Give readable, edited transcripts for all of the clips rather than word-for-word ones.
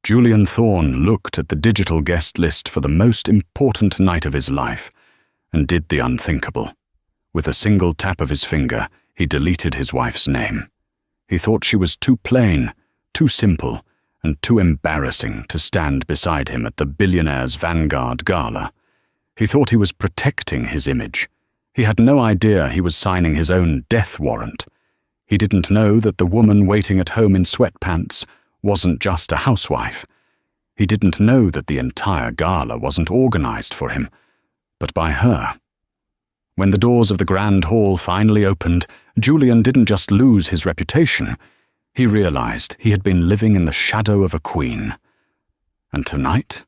Julian Thorne looked at the digital guest list for the most important night of his life and did the unthinkable. With a single tap of his finger, he deleted his wife's name. He thought she was too plain, too simple, and too embarrassing to stand beside him at the Billionaire's Vanguard Gala. He thought he was protecting his image. He had no idea he was signing his own death warrant. He didn't know that the woman waiting at home in sweatpants wasn't just a housewife. He didn't know that the entire gala wasn't organized for him, but by her. When the doors of the grand hall finally opened, Julian didn't just lose his reputation. He realized he had been living in the shadow of a queen. And tonight,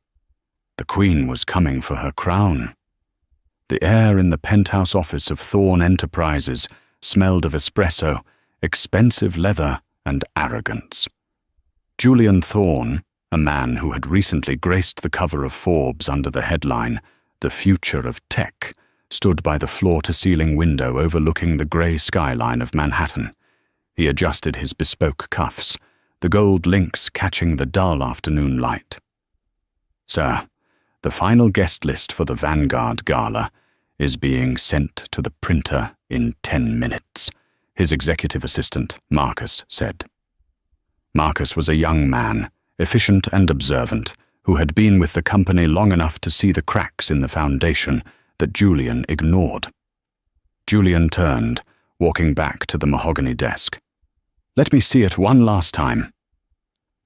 the queen was coming for her crown. The air in the penthouse office of Thorne Enterprises smelled of espresso, expensive leather, and arrogance. Julian Thorne, a man who had recently graced the cover of Forbes under the headline, "The Future of Tech," stood by the floor-to-ceiling window overlooking the grey skyline of Manhattan. He adjusted his bespoke cuffs, the gold links catching the dull afternoon light. "Sir, the final guest list for the Vanguard Gala is being sent to the printer in 10 minutes, his executive assistant, Marcus, said. Marcus was a young man, efficient and observant, who had been with the company long enough to see the cracks in the foundation that Julian ignored. Julian turned, walking back to the mahogany desk. "Let me see it one last time."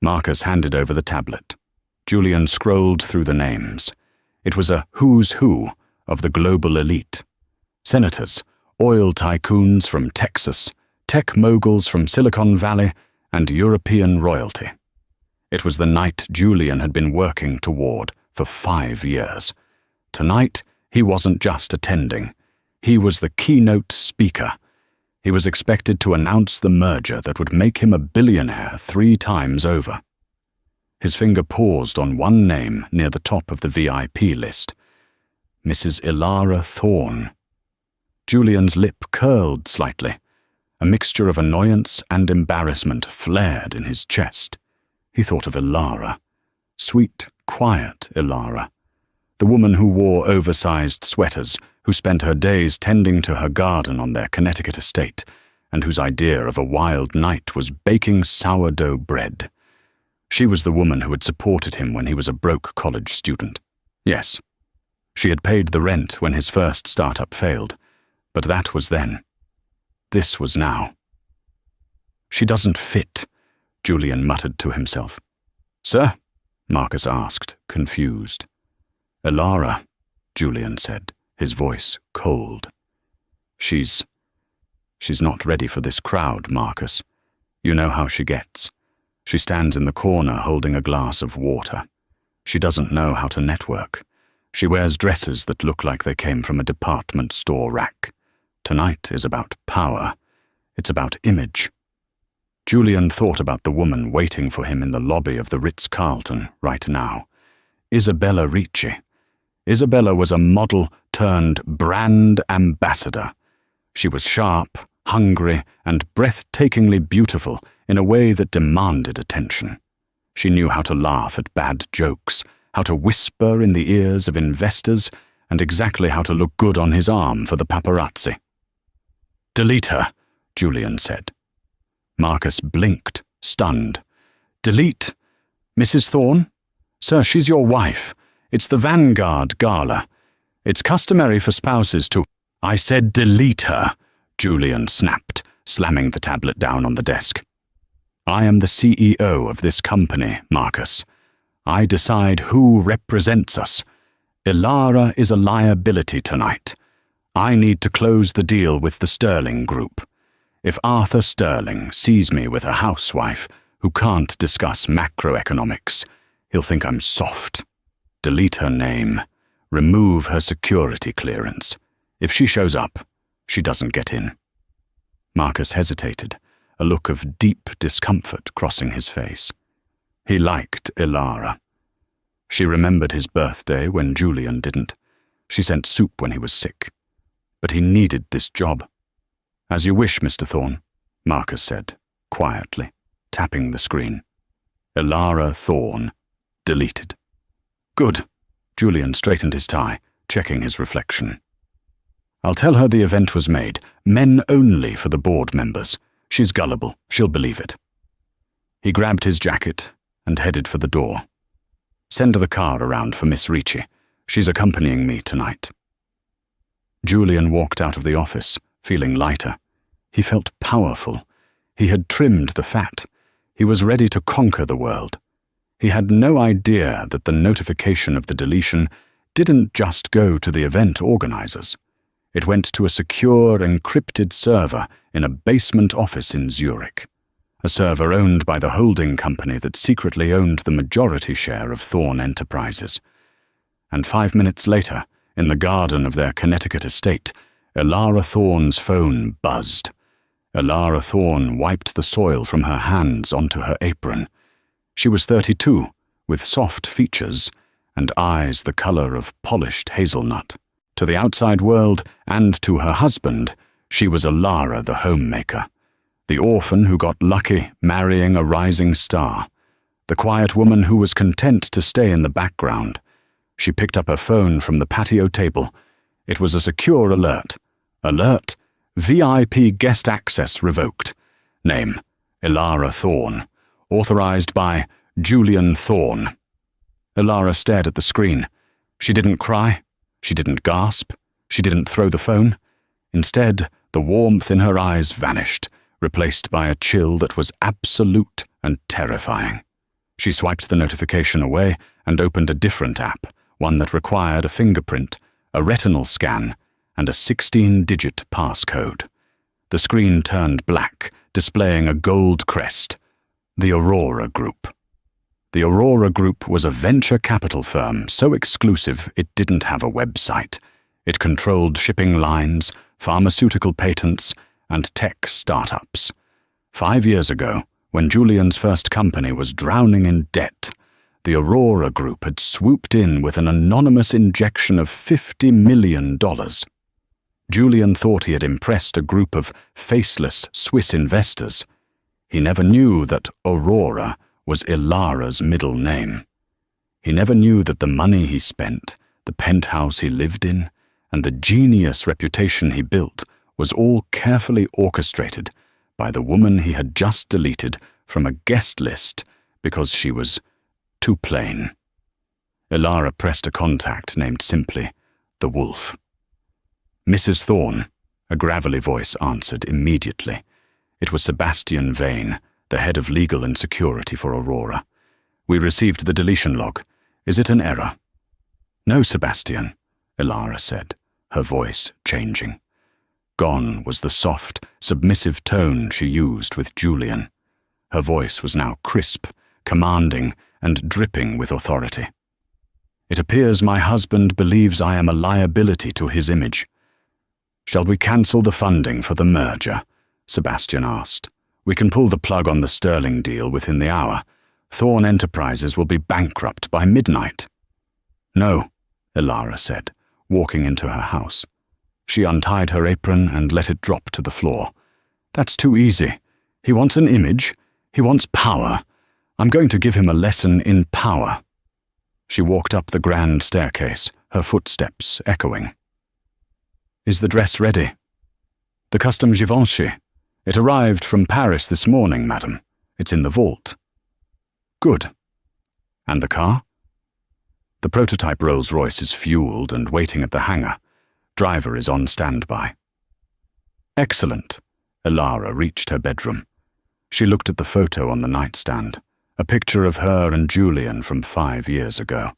Marcus handed over the tablet. Julian scrolled through the names. It was a who's who of the global elite. Senators, oil tycoons from Texas, tech moguls from Silicon Valley, and European royalty. It was the night Julian had been working toward for 5 years. Tonight, he wasn't just attending. He was the keynote speaker. He was expected to announce the merger that would make him a billionaire 3 times over. His finger paused on one name near the top of the VIP list. Mrs. Ilara Thorne. Julian's lip curled slightly. A mixture of annoyance and embarrassment flared in his chest. He thought of Ilara. Sweet, quiet Ilara. The woman who wore oversized sweaters, who spent her days tending to her garden on their Connecticut estate, and whose idea of a wild night was baking sourdough bread. She was the woman who had supported him when he was a broke college student. Yes, she had paid the rent when his first startup failed, but that was then. This was now. "She doesn't fit," Julian muttered to himself. "Sir?" Marcus asked, confused. "Ilara," Julian said, his voice cold. She's not ready for this crowd, Marcus. You know how she gets. She stands in the corner holding a glass of water. She doesn't know how to network. She wears dresses that look like they came from a department store rack. Tonight is about power. It's about image." Julian thought about the woman waiting for him in the lobby of the Ritz-Carlton right now. Isabella Ricci. Isabella was a model turned brand ambassador. She was sharp, hungry, and breathtakingly beautiful in a way that demanded attention. She knew how to laugh at bad jokes, how to whisper in the ears of investors, and exactly how to look good on his arm for the paparazzi. "Delete her," Julian said. Marcus blinked, stunned. "Delete? Mrs. Thorne? Sir, she's your wife. It's the Vanguard Gala. It's customary for spouses to—" "I said delete her," Julian snapped, slamming the tablet down on the desk. "I am the CEO of this company, Marcus. I decide who represents us. Ilara is a liability tonight. I need to close the deal with the Sterling Group. If Arthur Sterling sees me with a housewife who can't discuss macroeconomics, he'll think I'm soft. Delete her name. Remove her security clearance. If she shows up, she doesn't get in." Marcus hesitated, a look of deep discomfort crossing his face. He liked Ilara. She remembered his birthday when Julian didn't. She sent soup when he was sick. But he needed this job. "As you wish, Mr. Thorne," Marcus said, quietly, tapping the screen. Elara Thorne. Deleted. Good. Julian straightened his tie, checking his reflection. I'll tell her the event was made. Men only for the board members. She's gullible. She'll believe it. He grabbed his jacket and headed for the door. Send the car around for Miss Ricci. She's accompanying me tonight. Julian walked out of the office, feeling lighter. He felt powerful. He had trimmed the fat. He was ready to conquer the world. He had no idea that the notification of the deletion didn't just go to the event organizers. It went to a secure, encrypted server in a basement office in Zurich, a server owned by the holding company that secretly owned the majority share of Thorne Enterprises. And 5 minutes later, in the garden of their Connecticut estate, Elara Thorne's phone buzzed. Elara Thorne wiped the soil from her hands onto her apron. She was 32, with soft features and eyes the color of polished hazelnut. To the outside world and to her husband, she was Elara the homemaker, the orphan who got lucky marrying a rising star, the quiet woman who was content to stay in the background. She picked up her phone from the patio table. It was a secure alert. Alert: VIP guest access revoked. Name: Elara Thorne. Authorized by Julian Thorne. Elara stared at the screen. She didn't cry. She didn't gasp. She didn't throw the phone. Instead, the warmth in her eyes vanished, replaced by a chill that was absolute and terrifying. She swiped the notification away and opened a different app, one that required a fingerprint, a retinal scan, and a 16-digit passcode. The screen turned black, displaying a gold crest. The Aurora Group. The Aurora Group was a venture capital firm so exclusive it didn't have a website. It controlled shipping lines, pharmaceutical patents, and tech startups. 5 years ago, when Julian's first company was drowning in debt, the Aurora Group had swooped in with an anonymous injection of $50 million. Julian thought he had impressed a group of faceless Swiss investors. He never knew that Aurora was Elara's middle name. He never knew that the money he spent, the penthouse he lived in, and the genius reputation he built was all carefully orchestrated by the woman he had just deleted from a guest list because she was too plain. Elara pressed a contact named simply the Wolf. Mrs. Thorne, a gravelly voice answered immediately. It was Sebastian Vane, the head of legal and security for Aurora. We received the deletion log. Is it an error? No, Sebastian, Elara said, her voice changing. Gone was the soft, submissive tone she used with Julian. Her voice was now crisp, commanding, and dripping with authority. It appears my husband believes I am a liability to his image. Shall we cancel the funding for the merger? Sebastian asked. We can pull the plug on the Sterling deal within the hour. Thorne Enterprises will be bankrupt by midnight. No, Elara said, walking into her house. She untied her apron and let it drop to the floor. That's too easy. He wants an image. He wants power. I'm going to give him a lesson in power. She walked up the grand staircase, her footsteps echoing. Is the dress ready? The custom Givenchy. It arrived from Paris this morning, madam. It's in the vault. Good. And the car? The prototype Rolls-Royce is fueled and waiting at the hangar. Driver is on standby. Excellent. Elara reached her bedroom. She looked at the photo on the nightstand, a picture of her and Julian from 5 years ago.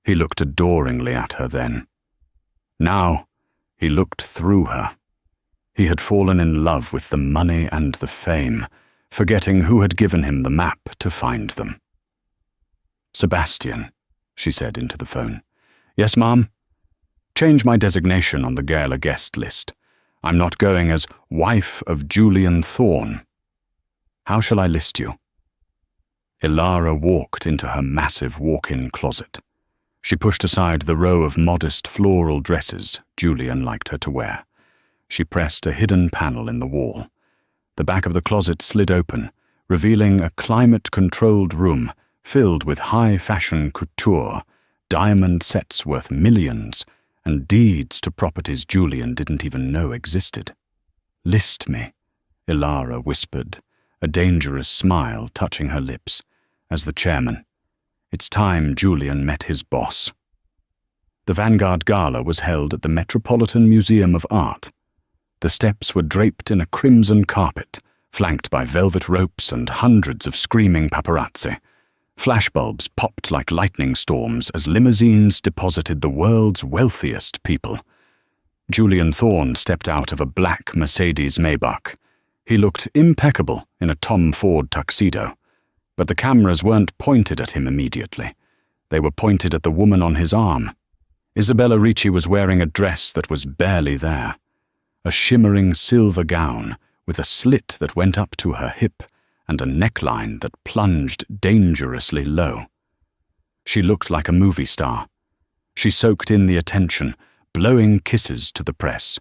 He looked adoringly at her then. Now, he looked through her. He had fallen in love with the money and the fame, forgetting who had given him the map to find them. Sebastian, she said into the phone. Yes, ma'am? Change my designation on the gala guest list. I'm not going as wife of Julian Thorne. How shall I list you? Elara walked into her massive walk-in closet. She pushed aside the row of modest floral dresses Julian liked her to wear. She pressed a hidden panel in the wall. The back of the closet slid open, revealing a climate-controlled room filled with high-fashion couture, diamond sets worth millions, and deeds to properties Julian didn't even know existed. "List me," Ilara whispered, a dangerous smile touching her lips, as the chairman. It's time Julian met his boss. The Vanguard Gala was held at the Metropolitan Museum of Art. The steps were draped in a crimson carpet, flanked by velvet ropes and hundreds of screaming paparazzi. Flashbulbs popped like lightning storms as limousines deposited the world's wealthiest people. Julian Thorne stepped out of a black Mercedes Maybach. He looked impeccable in a Tom Ford tuxedo, but the cameras weren't pointed at him immediately. They were pointed at the woman on his arm. Isabella Ricci was wearing a dress that was barely there, a shimmering silver gown with a slit that went up to her hip and a neckline that plunged dangerously low. She looked like a movie star. She soaked in the attention, blowing kisses to the press.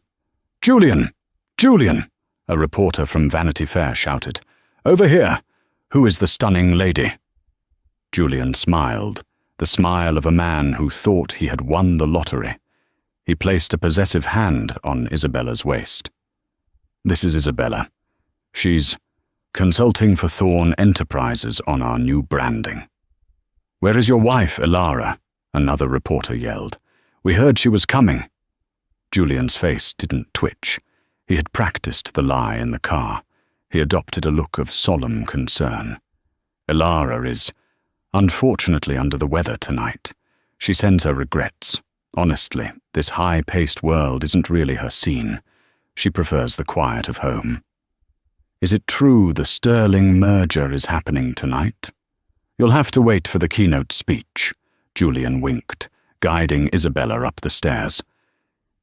"Julian! Julian!" a reporter from Vanity Fair shouted. "Over here! Who is the stunning lady?" Julian smiled, the smile of a man who thought he had won the lottery. He placed a possessive hand on Isabella's waist. "This is Isabella. She's consulting for Thorne Enterprises on our new branding." "Where is your wife, Ilara?" another reporter yelled. "We heard she was coming." Julian's face didn't twitch. He had practiced the lie in the car. He adopted a look of solemn concern. "Ilara is unfortunately under the weather tonight. She sends her regrets. Honestly, this high-paced world isn't really her scene. She prefers the quiet of home." "Is it true the Sterling merger is happening tonight?" "You'll have to wait for the keynote speech," Julian winked, guiding Isabella up the stairs.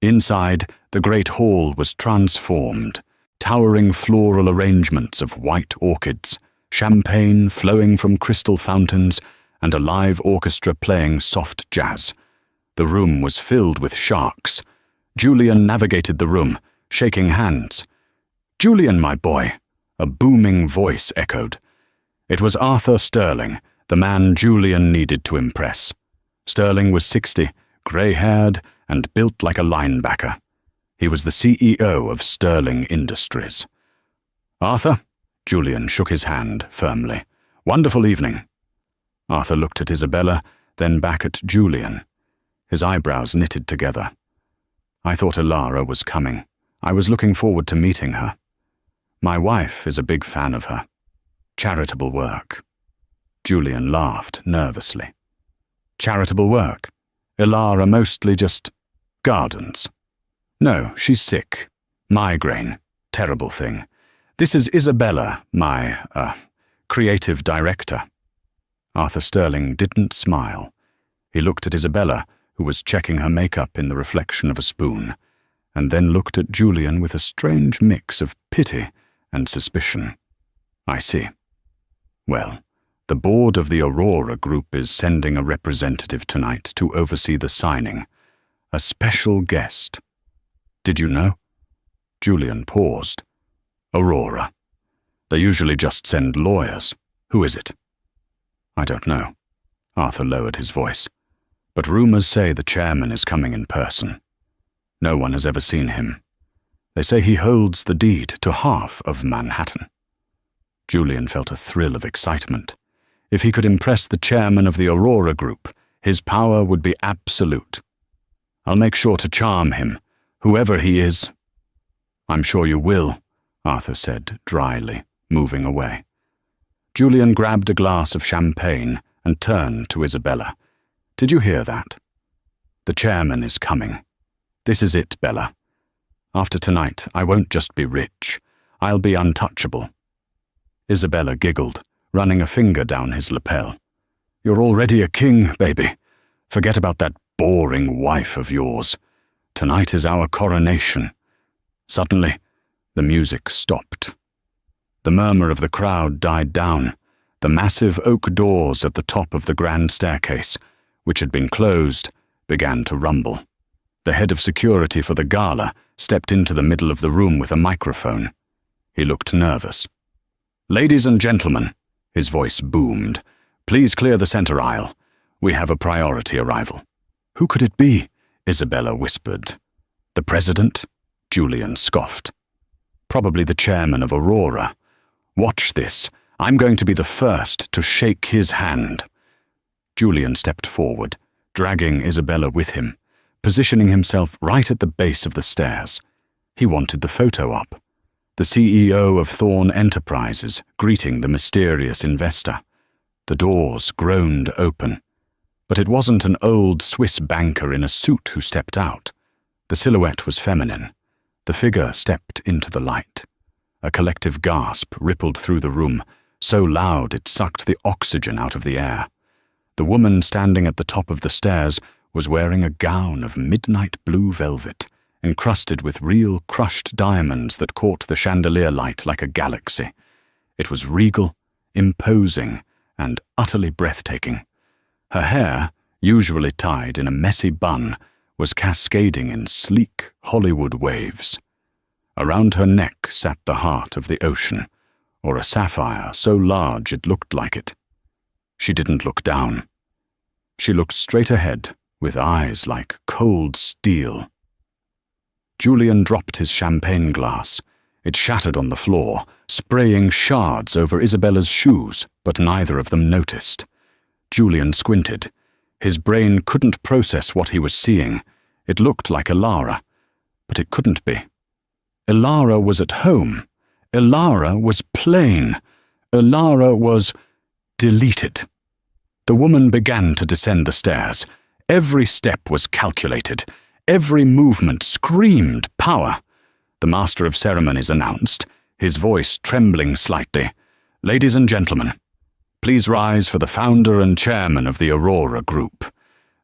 Inside, the great hall was transformed. Towering floral arrangements of white orchids, champagne flowing from crystal fountains, and a live orchestra playing soft jazz. The room was filled with sharks. Julian navigated the room, shaking hands. "Julian, my boy," a booming voice echoed. It was Arthur Sterling, the man Julian needed to impress. Sterling was 60, grey-haired, and built like a linebacker. He was the CEO of Sterling Industries. "Arthur?" Julian shook his hand firmly. "Wonderful evening." Arthur looked at Isabella, then back at Julian. His eyebrows knitted together. "I thought Ilara was coming. I was looking forward to meeting her. My wife is a big fan of her. Charitable work." Julian laughed nervously. "Charitable work? Ilara mostly just gardens." "No, she's sick. Migraine. Terrible thing. This is Isabella, my, creative director." Arthur Sterling didn't smile. He looked at Isabella, who was checking her makeup in the reflection of a spoon, and then looked at Julian with a strange mix of pity and suspicion. "I see. Well, the board of the Aurora Group is sending a representative tonight to oversee the signing. A special guest. Did you know?" Julian paused. "Aurora. They usually just send lawyers. Who is it?" "I don't know." Arthur lowered his voice. "But rumors say the chairman is coming in person. No one has ever seen him. They say he holds the deed to half of Manhattan." Julian felt a thrill of excitement. If he could impress the chairman of the Aurora Group, his power would be absolute. "I'll make sure to charm him, whoever he is." "I'm sure you will," Arthur said dryly, moving away. Julian grabbed a glass of champagne and turned to Isabella. "Did you hear that? The chairman is coming. This is it, Bella. After tonight, I won't just be rich. I'll be untouchable." Isabella giggled, running a finger down his lapel. "You're already a king, baby. Forget about that boring wife of yours. Tonight is our coronation." Suddenly, the music stopped. The murmur of the crowd died down. The massive oak doors at the top of the grand staircase, which had been closed, began to rumble. The head of security for the gala stepped into the middle of the room with a microphone. He looked nervous. "Ladies and gentlemen," his voice boomed, Please clear the center aisle. We have a priority arrival." "Who could it be?" Isabella whispered. "The president?" Julian scoffed. "Probably the chairman of Aurora. Watch this. I'm going to be the first to shake his hand." Julian stepped forward, dragging Isabella with him, positioning himself right at the base of the stairs. He wanted the photo op. The CEO of Thorn Enterprises greeting the mysterious investor. The doors groaned open. But it wasn't an old Swiss banker in a suit who stepped out. The silhouette was feminine. The figure stepped into the light. A collective gasp rippled through the room, so loud it sucked the oxygen out of the air. The woman standing at the top of the stairs was wearing a gown of midnight blue velvet, encrusted with real crushed diamonds that caught the chandelier light like a galaxy. It was regal, imposing, and utterly breathtaking. Her hair, usually tied in a messy bun, was cascading in sleek Hollywood waves. Around her neck sat the heart of the ocean, or a sapphire so large it looked like it. She didn't look down. She looked straight ahead, with eyes like cold steel. Julian dropped his champagne glass. It shattered on the floor, spraying shards over Isabella's shoes, but neither of them noticed. Julian squinted. His brain couldn't process what he was seeing. It looked like Ilara, but it couldn't be. Ilara was at home. Ilara was plain. Ilara was deleted. The woman began to descend the stairs. Every step was calculated. Every movement screamed power. The master of ceremonies announced, his voice trembling slightly, "Ladies and gentlemen, please rise for the founder and chairman of the Aurora Group,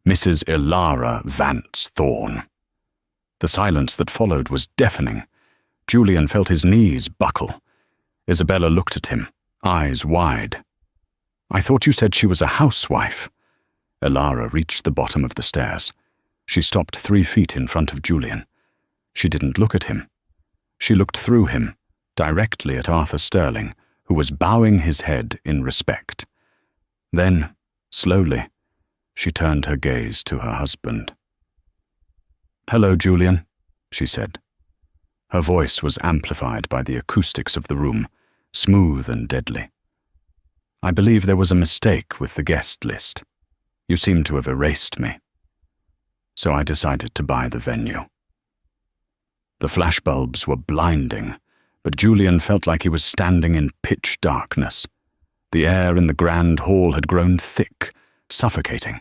Mrs. Ilara Vance Thorn." The silence that followed was deafening. Julian felt his knees buckle. Isabella looked at him, eyes wide. "I thought you said she was a housewife." Ilara reached the bottom of the stairs. She stopped 3 feet in front of Julian. She didn't look at him. She looked through him, directly at Arthur Sterling, who was bowing his head in respect. Then, slowly, she turned her gaze to her husband. "Hello, Julian," she said. Her voice was amplified by the acoustics of the room, smooth and deadly. "I believe there was a mistake with the guest list. You seem to have erased me. So I decided to buy the venue." The flashbulbs were blinding, but Julian felt like he was standing in pitch darkness. The air in the grand hall had grown thick, suffocating.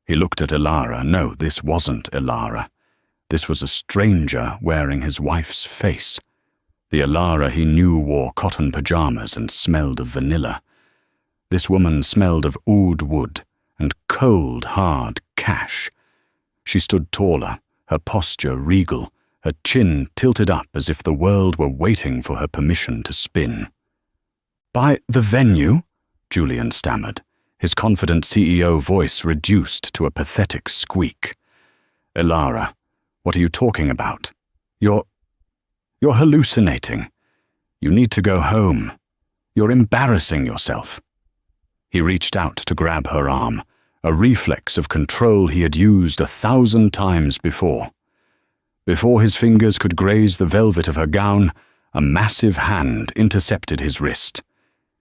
He looked at Ilara. No, this wasn't Ilara. This was a stranger wearing his wife's face. The Ilara he knew wore cotton pajamas and smelled of vanilla. This woman smelled of oud wood and cold, hard cash. She stood taller, her posture regal, her chin tilted up as if the world were waiting for her permission to spin. "By the venue?" Julian stammered, his confident CEO voice reduced to a pathetic squeak. "Ilara, what are you talking about? You're hallucinating. You need to go home. You're embarrassing yourself." He reached out to grab her arm, a reflex of control he had used 1,000 times before. Before his fingers could graze the velvet of her gown, a massive hand intercepted his wrist.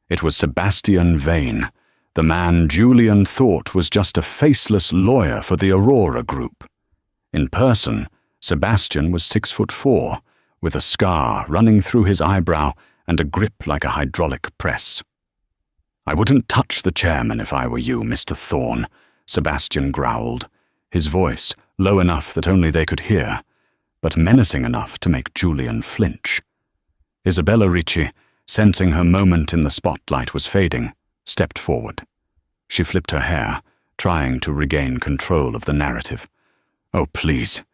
It was Sebastian Vane, the man Julian thought was just a faceless lawyer for the Aurora Group. In person, Sebastian was 6'4", with a scar running through his eyebrow and a grip like a hydraulic press. "I wouldn't touch the chairman if I were you, Mr. Thorn," Sebastian growled, his voice low enough that only they could hear, but menacing enough to make Julian flinch. Isabella Ricci, sensing her moment in the spotlight was fading, stepped forward. She flipped her hair, trying to regain control of the narrative. "Oh, please,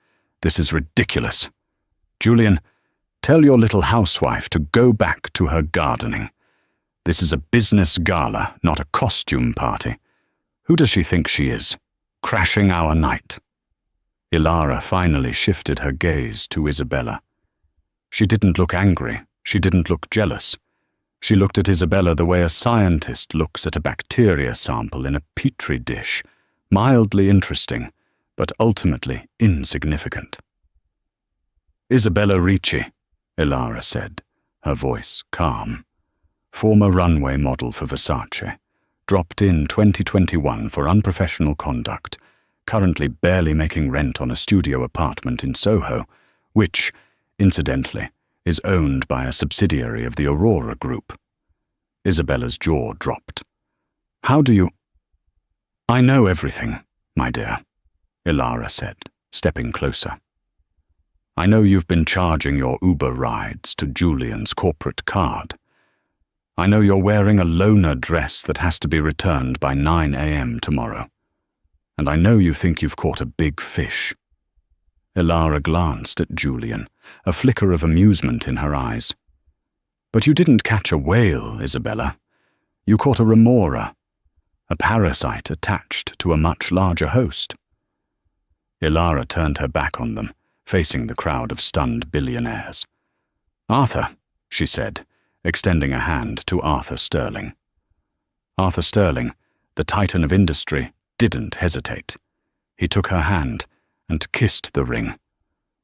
this is ridiculous. Julian, tell your little housewife to go back to her gardening. This is a business gala, not a costume party. Who does she think she is? Crashing our night?" Ilara finally shifted her gaze to Isabella. She didn't look angry. She didn't look jealous. She looked at Isabella the way a scientist looks at a bacteria sample in a petri dish, mildly interesting, but ultimately insignificant. Isabella Ricci, Ilara said, her voice calm. Former runway model for Versace. Dropped in 2021 for unprofessional conduct. Currently barely making rent on a studio apartment in Soho, which, incidentally, is owned by a subsidiary of the Aurora Group. Isabella's jaw dropped. How do you— I know everything, my dear, Ilara said, stepping closer. I know you've been charging your Uber rides to Julian's corporate card. I know you're wearing a loner dress that has to be returned by 9 a.m. tomorrow. And I know you think you've caught a big fish. Ilara glanced at Julian, a flicker of amusement in her eyes. But you didn't catch a whale, Isabella. You caught a remora, a parasite attached to a much larger host. Ilara turned her back on them, facing the crowd of stunned billionaires. Arthur, she said, extending a hand to Arthur Sterling. Arthur Sterling, the titan of industry, didn't hesitate. He took her hand and kissed the ring,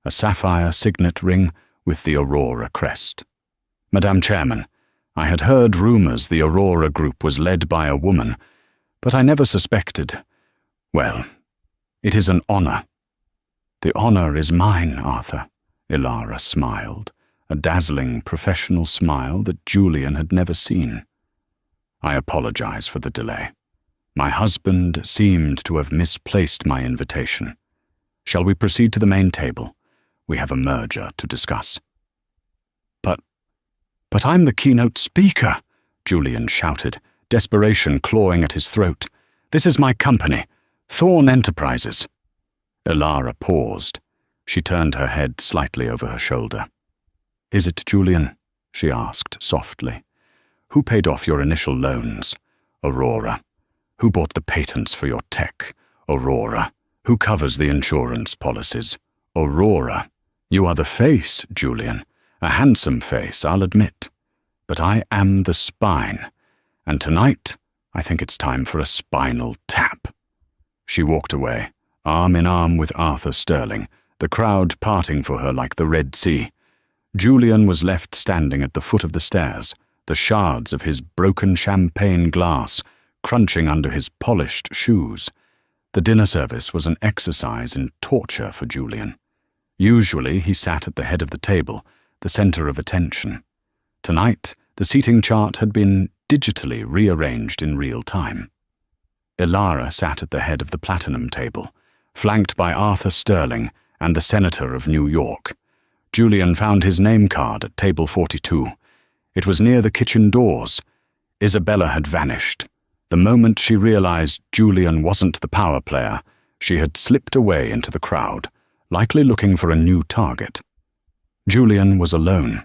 a sapphire signet ring with the Aurora crest. Madam Chairman, I had heard rumors the Aurora Group was led by a woman, but I never suspected— well, it is an honor. The honor is mine, Arthur, Ilara smiled, a dazzling professional smile that Julian had never seen. I apologize for the delay. My husband seemed to have misplaced my invitation. Shall we proceed to the main table? We have a merger to discuss. But I'm the keynote speaker, Julian shouted, desperation clawing at his throat. This is my company, Thorn Enterprises. Ilara paused. She turned her head slightly over her shoulder. Is it Julian? She asked softly. Who paid off your initial loans? Aurora. Who bought the patents for your tech? Aurora. Who covers the insurance policies? Aurora. You are the face, Julian. A handsome face, I'll admit. But I am the spine. And tonight, I think it's time for a spinal tap. She walked away, arm in arm with Arthur Sterling, the crowd parting for her like the Red Sea. Julian was left standing at the foot of the stairs, the shards of his broken champagne glass crunching under his polished shoes. The dinner service was an exercise in torture for Julian. Usually he sat at the head of the table, the center of attention. Tonight, the seating chart had been digitally rearranged in real time. Ilara sat at the head of the platinum table, flanked by Arthur Sterling and the Senator of New York. Julian found his name card at table 42. It was near the kitchen doors. Isabella had vanished. The moment she realized Julian wasn't the power player, she had slipped away into the crowd, likely looking for a new target. Julian was alone.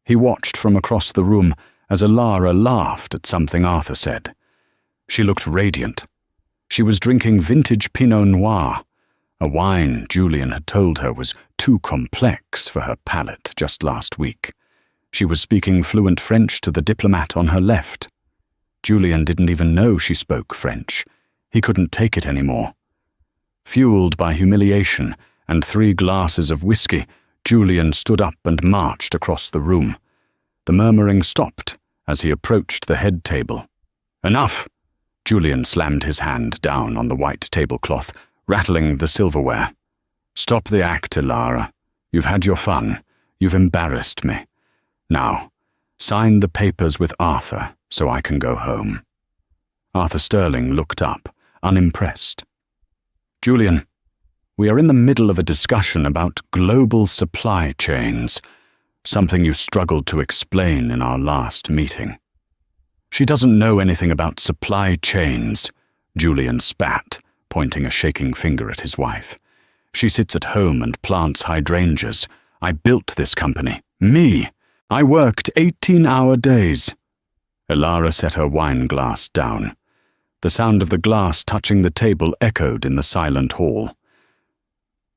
He watched from across the room as Ilara laughed at something Arthur said. She looked radiant. She was drinking vintage Pinot Noir, a wine Julian had told her was too complex for her palate just last week. She was speaking fluent French to the diplomat on her left. Julian didn't even know she spoke French. He couldn't take it anymore. Fueled by humiliation and 3 glasses of whiskey, Julian stood up and marched across the room. The murmuring stopped as he approached the head table. Enough! Julian slammed his hand down on the white tablecloth, rattling the silverware. Stop the act, Ilara. You've had your fun. You've embarrassed me. Now, sign the papers with Arthur so I can go home. Arthur Sterling looked up, unimpressed. Julian, we are in the middle of a discussion about global supply chains, something you struggled to explain in our last meeting. She doesn't know anything about supply chains, Julian spat, pointing a shaking finger at his wife. She sits at home and plants hydrangeas. I built this company. Me! I worked 18-hour days. Ilara set her wine glass down. The sound of the glass touching the table echoed in the silent hall.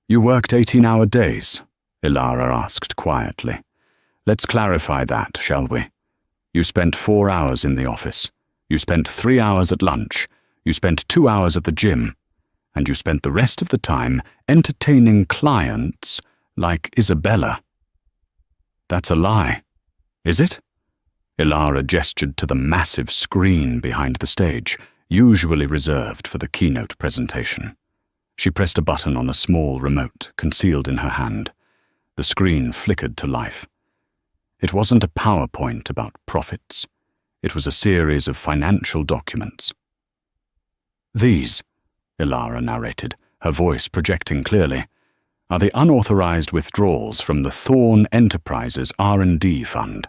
You worked 18-hour days? Ilara asked quietly. Let's clarify that, shall we? You spent 4 hours in the office. You spent 3 hours at lunch. You spent 2 hours at the gym. And you spent the rest of the time entertaining clients like Isabella. That's a lie, is it? Ilara gestured to the massive screen behind the stage, usually reserved for the keynote presentation. She pressed a button on a small remote concealed in her hand. The screen flickered to life. It wasn't a PowerPoint about profits. It was a series of financial documents. These, Ilara narrated, her voice projecting clearly, are the unauthorized withdrawals from the Thorn Enterprises R&D Fund.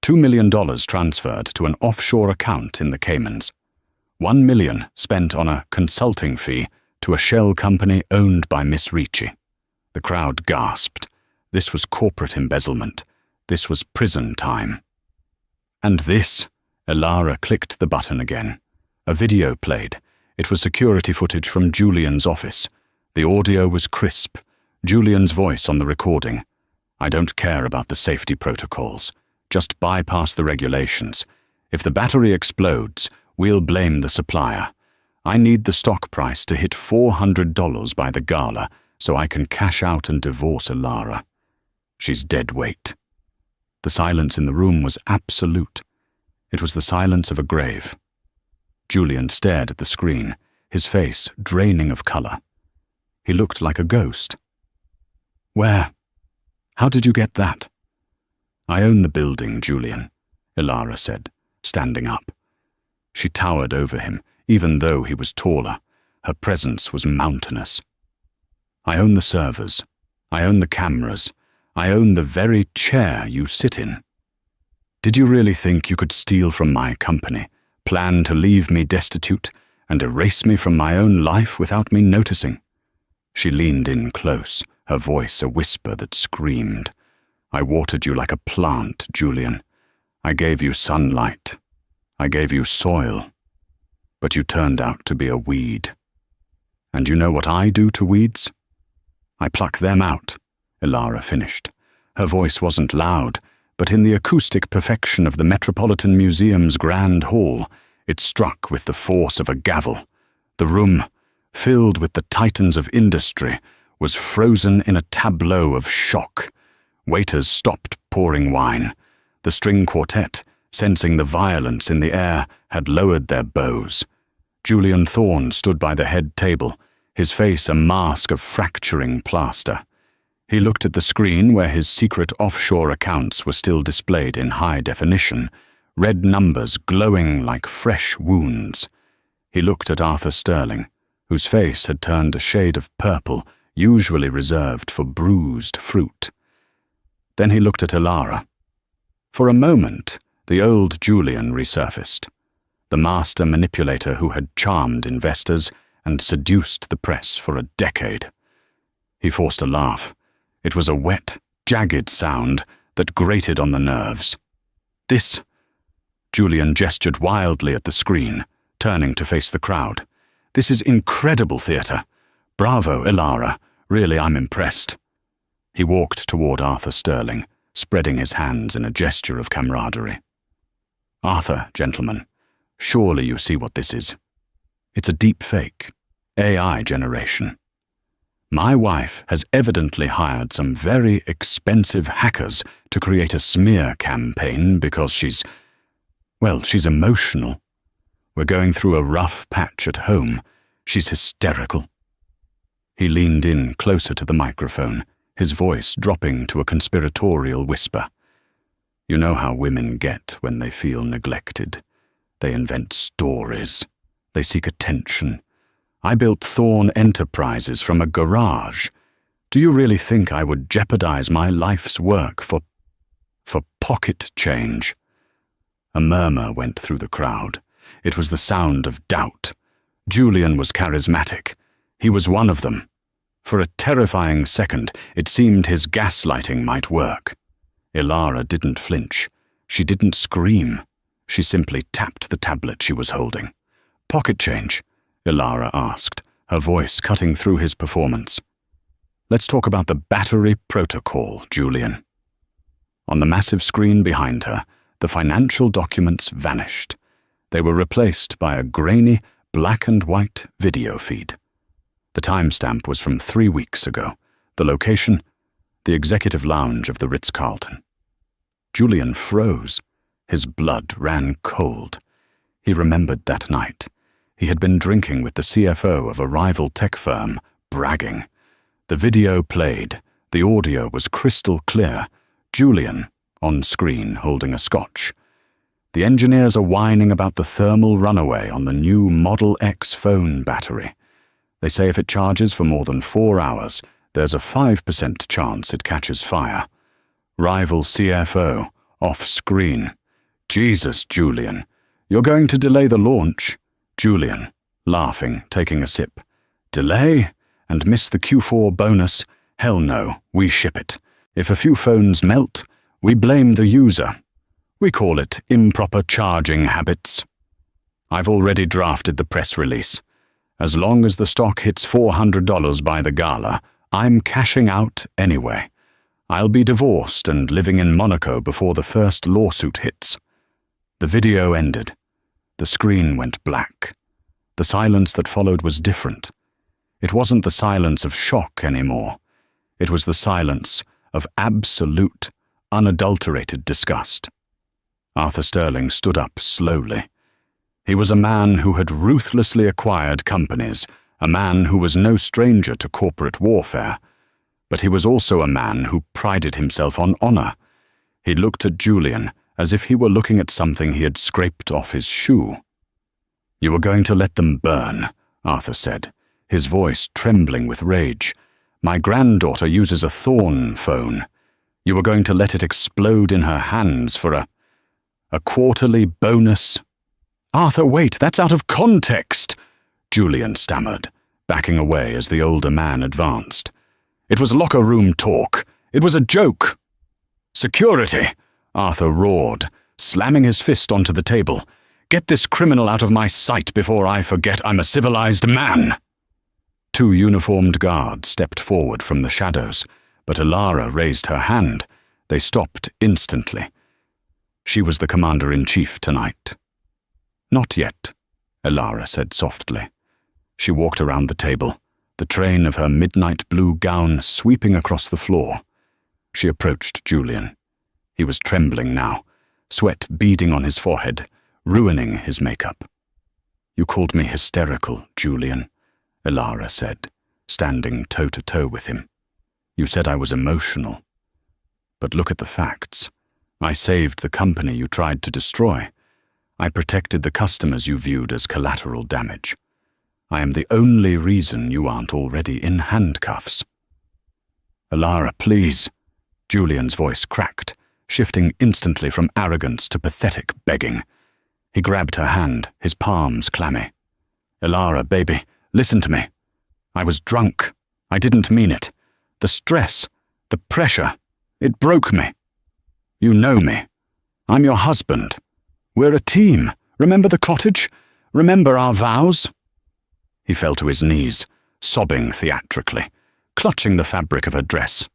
$2 million transferred to an offshore account in the Caymans. $1 million spent on a consulting fee to a shell company owned by Miss Ricci. The crowd gasped. This was corporate embezzlement. This was prison time. And this, Ilara clicked the button again. A video played. It was security footage from Julian's office. The audio was crisp. Julian's voice on the recording. I don't care about the safety protocols. Just bypass the regulations. If the battery explodes, we'll blame the supplier. I need the stock price to hit $400 by the gala so I can cash out and divorce Ilara. She's dead weight. The silence in the room was absolute. It was the silence of a grave. Julian stared at the screen, his face draining of color. He looked like a ghost. Where? How did you get that? I own the building, Julian, Ilara said, standing up. She towered over him, even though he was taller. Her presence was mountainous. I own the servers. I own the cameras. I own the very chair you sit in. Did you really think you could steal from my company, plan to leave me destitute, and erase me from my own life without me noticing? She leaned in close, her voice a whisper that screamed. I watered you like a plant, Julian. I gave you sunlight. I gave you soil. But you turned out to be a weed. And you know what I do to weeds? I pluck them out, Ilara finished. Her voice wasn't loud, but in the acoustic perfection of the Metropolitan Museum's Grand Hall, it struck with the force of a gavel. The room, filled with the titans of industry, was frozen in a tableau of shock. Waiters stopped pouring wine. The string quartet, sensing the violence in the air, had lowered their bows. Julian Thorne stood by the head table, his face a mask of fracturing plaster. He looked at the screen where his secret offshore accounts were still displayed in high definition, red numbers glowing like fresh wounds. He looked at Arthur Sterling, whose face had turned a shade of purple, usually reserved for bruised fruit. Then he looked at Ilara. For a moment, the old Julian resurfaced, the master manipulator who had charmed investors and seduced the press for a decade. He forced a laugh. It was a wet, jagged sound that grated on the nerves. This, Julian gestured wildly at the screen, turning to face the crowd. This is incredible theater. Bravo, Ilara. Really, I'm impressed. He walked toward Arthur Sterling, spreading his hands in a gesture of camaraderie. Arthur, gentlemen, surely you see what this is. It's a deep fake, AI generation. My wife has evidently hired some very expensive hackers to create a smear campaign because she's emotional. We're going through a rough patch at home. She's hysterical. He leaned in closer to the microphone, his voice dropping to a conspiratorial whisper. You know how women get when they feel neglected. They invent stories. They seek attention. I built Thorn Enterprises from a garage. Do you really think I would jeopardize my life's work for pocket change? A murmur went through the crowd. It was the sound of doubt. Julian was charismatic. He was one of them. For a terrifying second, it seemed his gaslighting might work. Ilara didn't flinch. She didn't scream. She simply tapped the tablet she was holding. Pocket change? Ilara asked, her voice cutting through his performance. Let's talk about the battery protocol, Julian. On the massive screen behind her, the financial documents vanished. They were replaced by a grainy, black and white video feed. The timestamp was from 3 weeks ago. The location, the executive lounge of the Ritz-Carlton. Julian froze. His blood ran cold. He remembered that night. He had been drinking with the CFO of a rival tech firm, bragging. The video played. The audio was crystal clear. Julian, on screen, holding a scotch. The engineers are whining about the thermal runaway on the new Model X phone battery. They say if it charges for more than 4 hours, there's a 5% chance it catches fire. Rival CFO, off screen. Jesus, Julian. You're going to delay the launch? Julian, laughing, taking a sip. Delay? And miss the Q4 bonus? Hell no, we ship it. If a few phones melt, we blame the user. We call it improper charging habits. I've already drafted the press release. As long as the stock hits $400 by the gala, I'm cashing out anyway. I'll be divorced and living in Monaco before the first lawsuit hits. The video ended. The screen went black. The silence that followed was different. It wasn't the silence of shock anymore. It was the silence of absolute, unadulterated disgust. Arthur Sterling stood up slowly. He was a man who had ruthlessly acquired companies, a man who was no stranger to corporate warfare. But he was also a man who prided himself on honor. He looked at Julian as if he were looking at something he had scraped off his shoe. You were going to let them burn, Arthur said, his voice trembling with rage. My granddaughter uses a Thorn phone. You were going to let it explode in her hands for a quarterly bonus? Arthur, wait, that's out of context, Julian stammered, backing away as the older man advanced. It was locker room talk. It was a joke. Security, Arthur roared, slamming his fist onto the table. Get this criminal out of my sight before I forget I'm a civilized man. 2 uniformed guards stepped forward from the shadows, but Alara raised her hand. They stopped instantly. She was the commander-in-chief tonight. Not yet, Alara said softly. She walked around the table, the train of her midnight blue gown sweeping across the floor. She approached Julian. He was trembling now, sweat beading on his forehead, ruining his makeup. You called me hysterical, Julian, Alara said, standing toe-to-toe with him. You said I was emotional. But look at the facts. I saved the company you tried to destroy. I protected the customers you viewed as collateral damage. I am the only reason you aren't already in handcuffs. Alara, please. Julian's voice cracked, shifting instantly from arrogance to pathetic begging. He grabbed her hand, his palms clammy. Alara, baby, listen to me. I was drunk. I didn't mean it. The stress, the pressure, it broke me. You know me. I'm your husband. We're a team. Remember the cottage? Remember our vows? He fell to his knees, sobbing theatrically, clutching the fabric of her dress.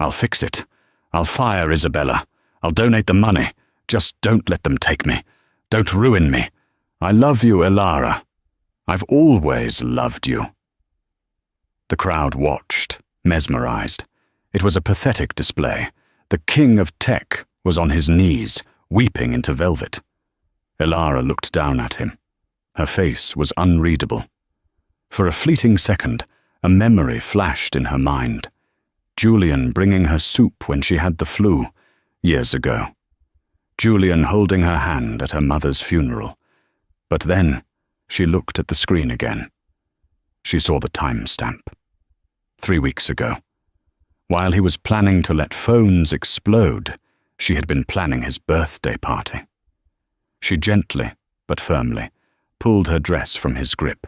I'll fix it. I'll fire Isabella. I'll donate the money. Just don't let them take me. Don't ruin me. I love you, Alara. I've always loved you. The crowd watched, mesmerized. It was a pathetic display. The king of tech was on his knees, weeping into velvet. Alara looked down at him. Her face was unreadable. For a fleeting second, a memory flashed in her mind. Julian bringing her soup when she had the flu, years ago. Julian holding her hand at her mother's funeral. But then, she looked at the screen again. She saw the timestamp. 3 weeks ago. While he was planning to let phones explode, she had been planning his birthday party. She gently, but firmly, pulled her dress from his grip.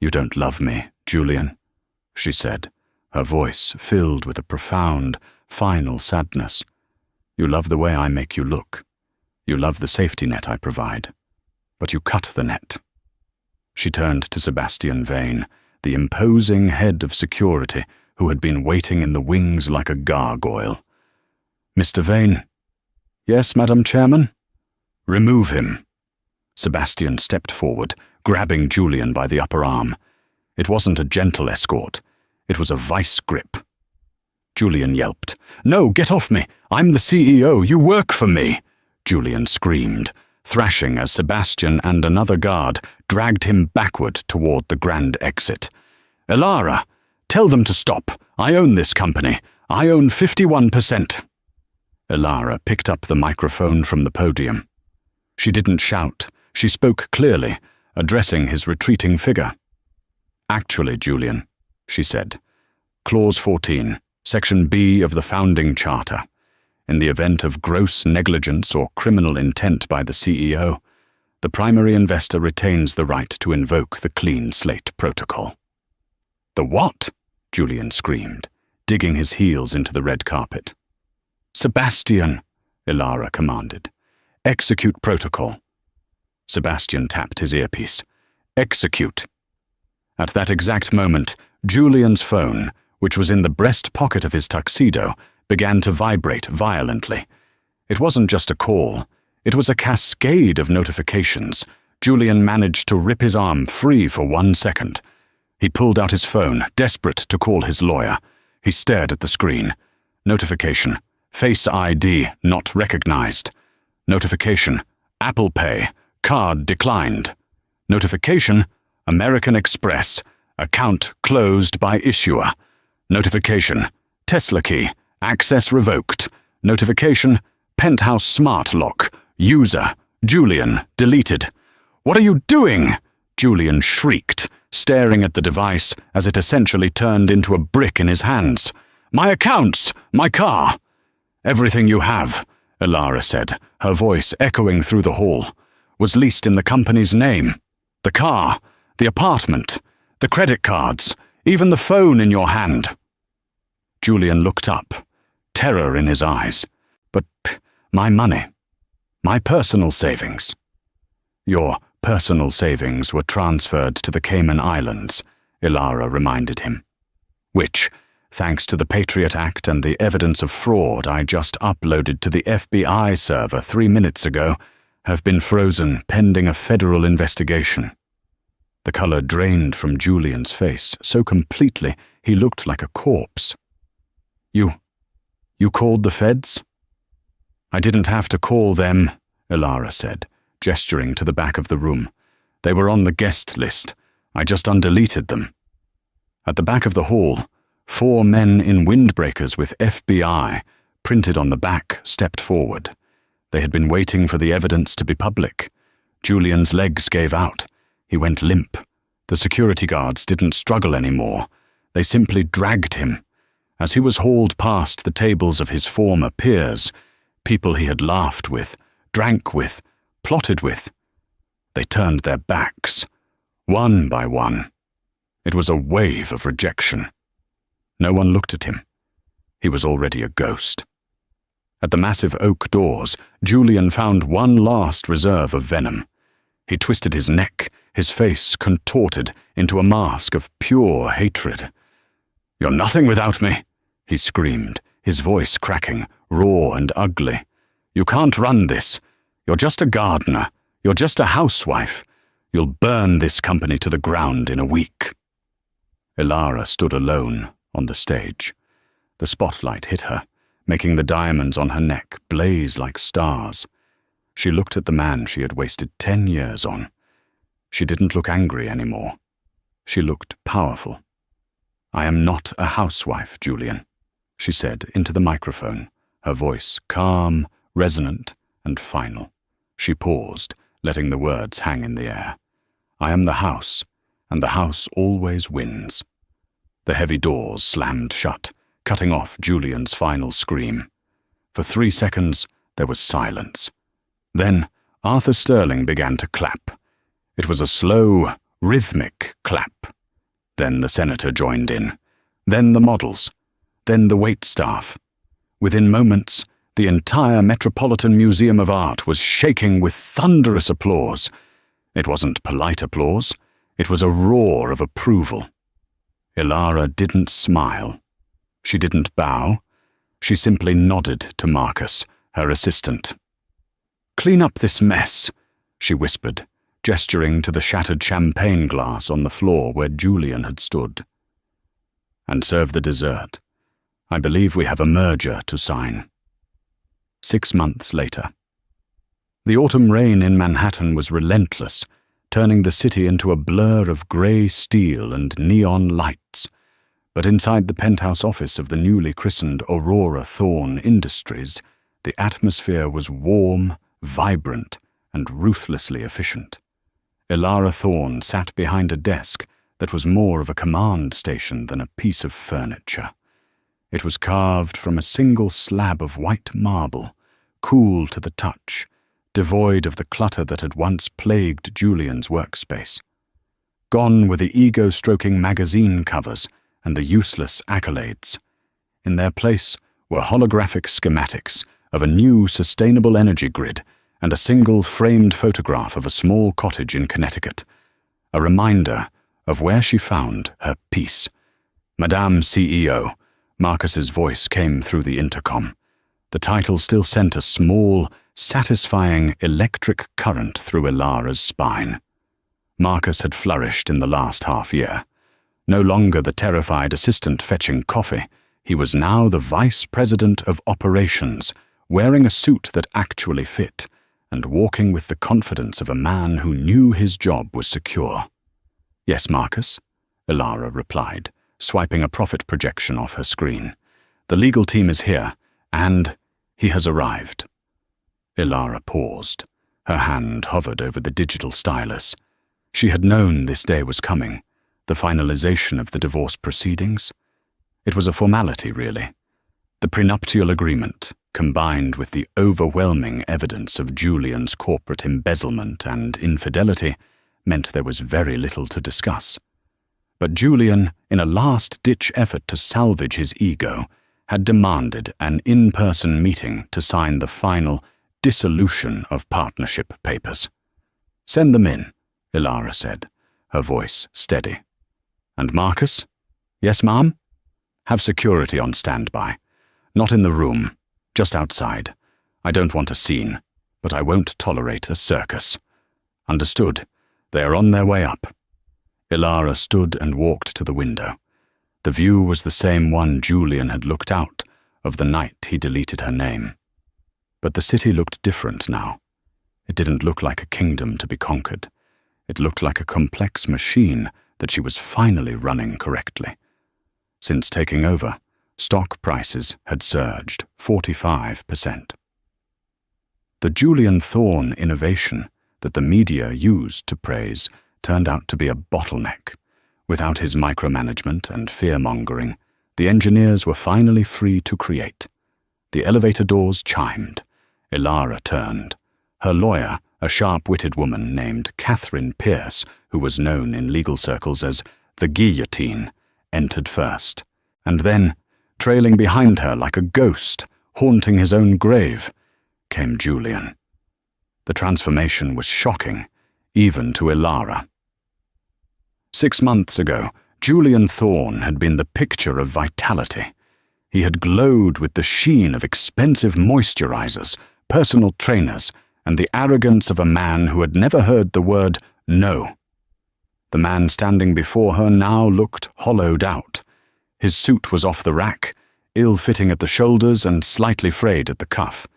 You don't love me, Julian, she said, her voice filled with a profound, final sadness. You love the way I make you look. You love the safety net I provide. But you cut the net. She turned to Sebastian Vane, the imposing head of security who had been waiting in the wings like a gargoyle. Mr. Vane, Yes, Madam Chairman? Remove him. Sebastian stepped forward, grabbing Julian by the upper arm. It wasn't a gentle escort. It was a vice grip. Julian yelped. No, get off me! I'm the CEO! You work for me! Julian screamed, thrashing as Sebastian and another guard dragged him backward toward the grand exit. Elara, tell them to stop. I own this company. I own 51%. Elara picked up the microphone from the podium. She didn't shout. She spoke clearly, addressing his retreating figure. Actually, Julian, she said, Clause 14, Section B of the Founding Charter. In the event of gross negligence or criminal intent by the CEO, the primary investor retains the right to invoke the clean slate protocol. The what? Julian screamed, digging his heels into the red carpet. Sebastian, Elara commanded. Execute protocol. Sebastian tapped his earpiece. Execute. At that exact moment, Julian's phone, which was in the breast pocket of his tuxedo, began to vibrate violently. It wasn't just a call. It was a cascade of notifications. Julian managed to rip his arm free for 1 second. He pulled out his phone, desperate to call his lawyer. He stared at the screen. Notification. Face ID not recognized. Notification. Apple Pay. Card declined. Notification. American Express. Account closed by issuer. Notification. Tesla key. Access revoked. Notification. Penthouse smart lock. User. Julian. Deleted. What are you doing? Julian shrieked, staring at the device as it essentially turned into a brick in his hands. My accounts! My car! Everything you have, Elara said, her voice echoing through the hall, was leased in the company's name. The car, the apartment, the credit cards, even the phone in your hand. Julian looked up, terror in his eyes. But my money, my personal savings. Your personal savings were transferred to the Cayman Islands, Elara reminded him, which, thanks to the Patriot Act and the evidence of fraud I just uploaded to the FBI server 3 minutes ago, have been frozen pending a federal investigation. The color drained from Julian's face so completely he looked like a corpse. You called the feds? I didn't have to call them, Elara said, gesturing to the back of the room. They were on the guest list. I just undeleted them. At the back of the hall, 4 men in windbreakers with FBI printed on the back stepped forward. They had been waiting for the evidence to be public. Julian's legs gave out. He went limp. The security guards didn't struggle anymore. They simply dragged him. As he was hauled past the tables of his former peers, people he had laughed with, drank with, plotted with, they turned their backs, one by one. It was a wave of rejection. No one looked at him. He was already a ghost. At the massive oak doors, Julian found one last reserve of venom. He twisted his neck, his face contorted into a mask of pure hatred. You're nothing without me, he screamed, his voice cracking, raw and ugly. You can't run this. You're just a gardener. You're just a housewife. You'll burn this company to the ground in a week. Elara stood alone on the stage. The spotlight hit her, making the diamonds on her neck blaze like stars. She looked at the man she had wasted 10 years on. She didn't look angry anymore. She looked powerful. I am not a housewife, Julian, she said into the microphone, her voice calm, resonant, and final. She paused, letting the words hang in the air. I am the house, and the house always wins. The heavy doors slammed shut, cutting off Julian's final scream. For 3 seconds, there was silence. Then Arthur Sterling began to clap. It was a slow, rhythmic clap. Then the senator joined in. Then the models. Then the waitstaff. Within moments, the entire Metropolitan Museum of Art was shaking with thunderous applause. It wasn't polite applause. It was a roar of approval. Elara didn't smile. She didn't bow. She simply nodded to Marcus, her assistant. "Clean up this mess," she whispered, gesturing to the shattered champagne glass on the floor where Julian had stood. "And serve the dessert. I believe we have a merger to sign." 6 months later. The autumn rain in Manhattan was relentless, turning the city into a blur of grey steel and neon lights. But inside the penthouse office of the newly christened Aurora Thorn Industries, the atmosphere was warm, vibrant, and ruthlessly efficient. Elara Thorn sat behind a desk that was more of a command station than a piece of furniture. It was carved from a single slab of white marble, cool to the touch, devoid of the clutter that had once plagued Julian's workspace. Gone were the ego-stroking magazine covers and the useless accolades. In their place were holographic schematics of a new sustainable energy grid and a single framed photograph of a small cottage in Connecticut, a reminder of where she found her peace. "Madame CEO," Marcus's voice came through the intercom. The title still sent a small, satisfying electric current through Elara's spine. Marcus had flourished in the last half-year. No longer the terrified assistant fetching coffee, he was now the vice president of operations, wearing a suit that actually fit, and walking with the confidence of a man who knew his job was secure. "Yes, Marcus," Elara replied, swiping a profit projection off her screen. "The legal team is here, and he has arrived." Elara paused. Her hand hovered over the digital stylus. She had known this day was coming, the finalization of the divorce proceedings. It was a formality, really. The prenuptial agreement, combined with the overwhelming evidence of Julian's corporate embezzlement and infidelity, meant there was very little to discuss. But Julian, in a last-ditch effort to salvage his ego, had demanded an in-person meeting to sign the final dissolution of partnership papers. "Send them in," Elara said, her voice steady. "And Marcus?" "Yes, ma'am?" "Have security on standby. Not in the room, just outside. I don't want a scene, but I won't tolerate a circus." "Understood. They are on their way up." Elara stood and walked to the window. The view was the same one Julian had looked out of the night he deleted her name. But the city looked different now. It didn't look like a kingdom to be conquered. It looked like a complex machine that she was finally running correctly. Since taking over, stock prices had surged 45%. The Julian Thorn innovation that the media used to praise turned out to be a bottleneck. Without his micromanagement and fear-mongering, the engineers were finally free to create. The elevator doors chimed. Elara turned. Her lawyer, a sharp-witted woman named Catherine Pierce, who was known in legal circles as the Guillotine, entered first. And then, trailing behind her like a ghost, haunting his own grave, came Julian. The transformation was shocking, even to Elara. 6 months ago, Julian Thorn had been the picture of vitality. He had glowed with the sheen of expensive moisturizers, personal trainers, and the arrogance of a man who had never heard the word no. The man standing before her now looked hollowed out. His suit was off the rack, ill-fitting at the shoulders and slightly frayed at the cuff.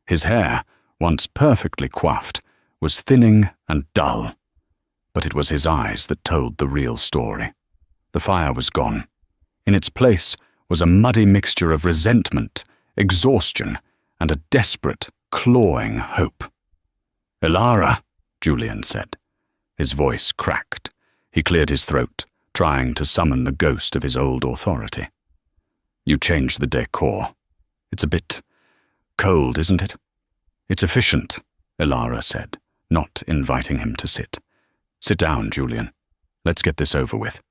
His hair, once perfectly coiffed, was thinning and dull. But it was his eyes that told the real story. The fire was gone. In its place was a muddy mixture of resentment, exhaustion, and a desperate, clawing hope. "Elara," Julian said. His voice cracked. He cleared his throat, trying to summon the ghost of his old authority. "You changed the decor. It's a bit cold, isn't it?" "It's efficient," Elara said, not inviting him to sit. "Sit down, Julian. Let's get this over with.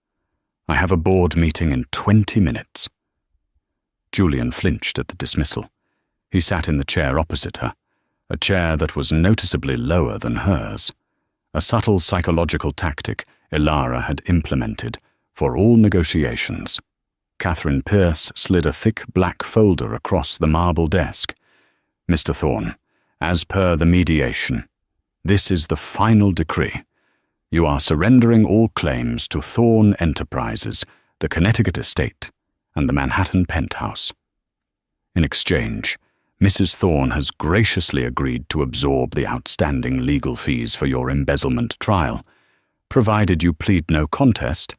I have a board meeting in 20 minutes. Julian flinched at the dismissal. He sat in the chair opposite her, a chair that was noticeably lower than hers. A subtle psychological tactic Elara had implemented for all negotiations. Catherine Pierce slid a thick black folder across the marble desk. Mr. Thorne, as per the mediation, this is the final decree. You are surrendering all claims to Thorne Enterprises, the Connecticut estate, and the Manhattan penthouse. In exchange, Mrs. Thorne has graciously agreed to absorb the outstanding legal fees for your embezzlement trial, provided you plead no contest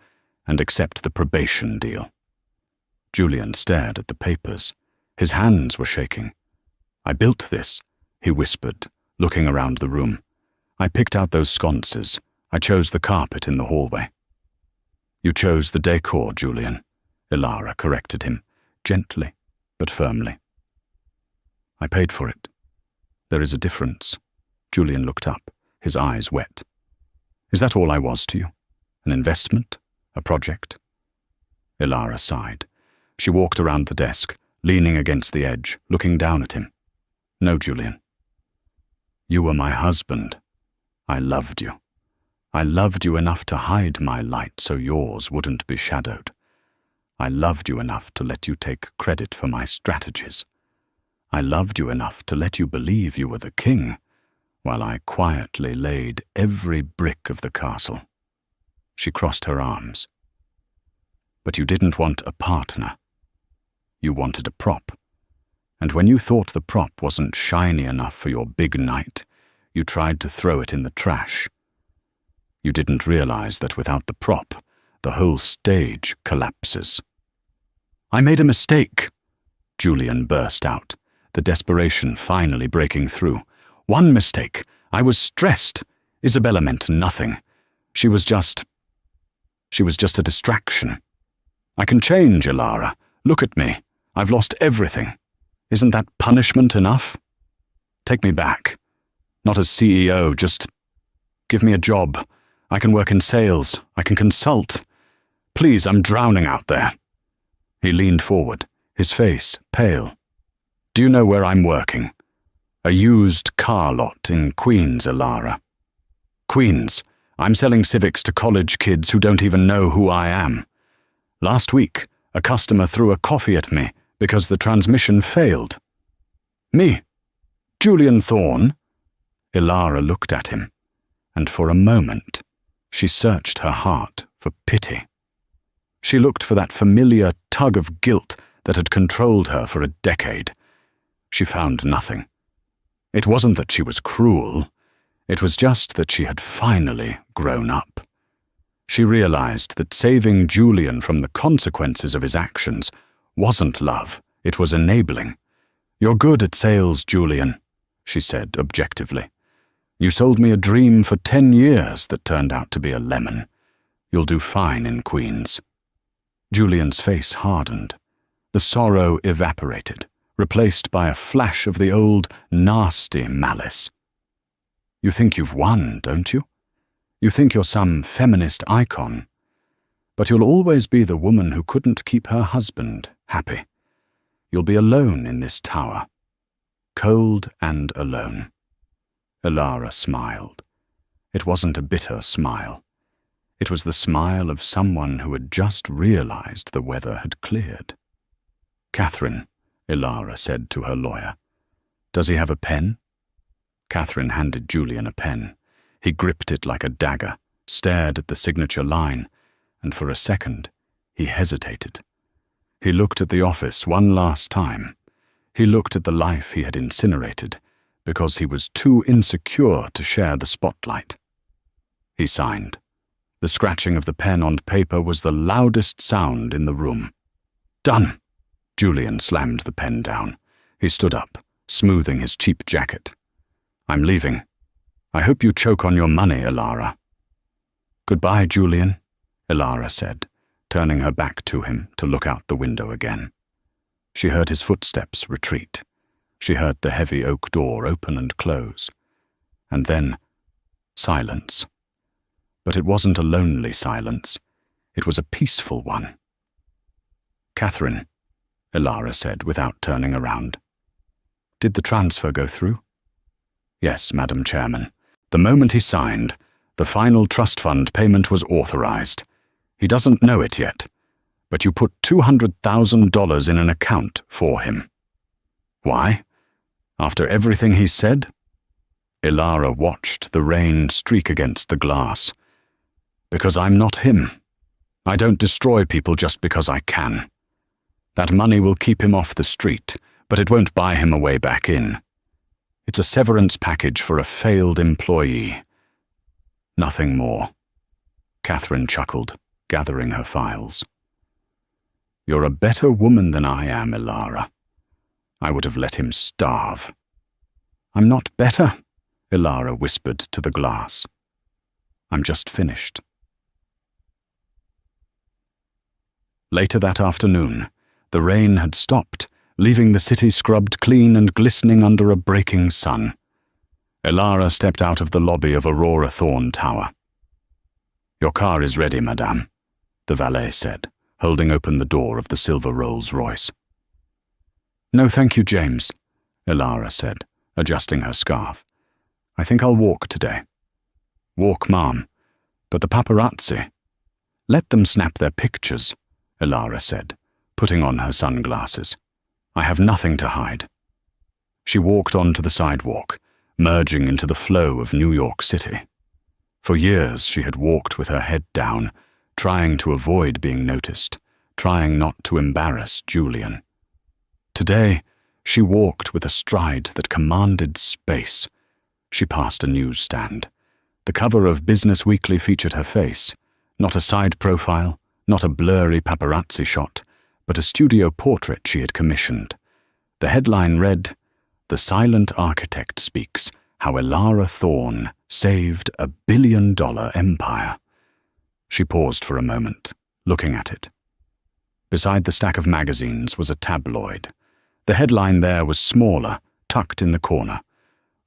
and accept the probation deal. Julian stared at the papers. His hands were shaking. I built this, he whispered, looking around the room. I picked out those sconces. I chose the carpet in the hallway. You chose the decor, Julian, Ilara corrected him, gently but firmly. I paid for it. There is a difference. Julian looked up, his eyes wet. Is that all I was to you? An investment? A project? Ilara sighed. She walked around the desk, leaning against the edge, looking down at him. No, Julian. You were my husband. I loved you. I loved you enough to hide my light so yours wouldn't be shadowed. I loved you enough to let you take credit for my strategies. I loved you enough to let you believe you were the king, while I quietly laid every brick of the castle. She crossed her arms. But you didn't want a partner. You wanted a prop. And when you thought the prop wasn't shiny enough for your big night, you tried to throw it in the trash. You didn't realize that without the prop, the whole stage collapses. I made a mistake, Julian burst out, the desperation finally breaking through. One mistake. I was stressed. Isabella meant nothing. She was just a distraction. I can change, Ilara. Look at me. I've lost everything. Isn't that punishment enough? Take me back. Not as CEO, just give me a job. I can work in sales. I can consult. Please, I'm drowning out there. He leaned forward, his face pale. Do you know where I'm working? A used car lot in Queens, Ilara. Queens. I'm selling Civics to college kids who don't even know who I am. Last week, a customer threw a coffee at me because the transmission failed. Me? Julian Thorne? Ilara looked at him, and for a moment, she searched her heart for pity. She looked for that familiar tug of guilt that had controlled her for a decade. She found nothing. It wasn't that she was cruel. It was just that she had finally grown up. She realized that saving Julian from the consequences of his actions wasn't love, it was enabling. You're good at sales, Julian, she said objectively. You sold me a dream for 10 years that turned out to be a lemon. You'll do fine in Queens. Julian's face hardened. The sorrow evaporated, replaced by a flash of the old, nasty malice. You think you've won, don't you? You think you're some feminist icon. But you'll always be the woman who couldn't keep her husband happy. You'll be alone in this tower. Cold and alone. Ilara smiled. It wasn't a bitter smile. It was the smile of someone who had just realized the weather had cleared. Catherine, Ilara said to her lawyer. Does he have a pen? Catherine handed Julian a pen. He gripped it like a dagger, stared at the signature line, and for a second, he hesitated. He looked at the office one last time. He looked at the life he had incinerated, because he was too insecure to share the spotlight. He signed. The scratching of the pen on paper was the loudest sound in the room. Done! Julian slammed the pen down. He stood up, smoothing his cheap jacket. I'm leaving. I hope you choke on your money, Ilara. Goodbye, Julian, Ilara said, turning her back to him to look out the window again. She heard his footsteps retreat. She heard the heavy oak door open and close. And then, silence. But it wasn't a lonely silence. It was a peaceful one. Catherine, Ilara said without turning around. Did the transfer go through? Yes, Madam Chairman. The moment he signed, the final trust fund payment was authorized. He doesn't know it yet, but you put $200,000 in an account for him. Why? After everything he said? Ilara watched the rain streak against the glass. Because I'm not him. I don't destroy people just because I can. That money will keep him off the street, but it won't buy him a way back in. It's a severance package for a failed employee. Nothing more. Catherine chuckled, gathering her files. You're a better woman than I am, Ilara. I would have let him starve. I'm not better, Ilara whispered to the glass. I'm just finished. Later that afternoon, the rain had stopped, leaving the city scrubbed clean and glistening under a breaking sun. Ilara stepped out of the lobby of Aurora Thorne Tower. Your car is ready, madame, the valet said, holding open the door of the silver Rolls-Royce. No, thank you, James, Ilara said, adjusting her scarf. I think I'll walk today. Walk, ma'am, but the paparazzi. Let them snap their pictures, Ilara said, putting on her sunglasses. I have nothing to hide. She walked onto the sidewalk, merging into the flow of New York City. For years she had walked with her head down, trying to avoid being noticed, trying not to embarrass Julian. Today, she walked with a stride that commanded space. She passed a newsstand. The cover of Business Weekly featured her face, not a side profile, not a blurry paparazzi shot, but a studio portrait she had commissioned. The headline read, The Silent Architect Speaks, How Ilara Thorne Saved a $1 billion Empire. She paused for a moment, looking at it. Beside the stack of magazines was a tabloid. The headline there was smaller, tucked in the corner.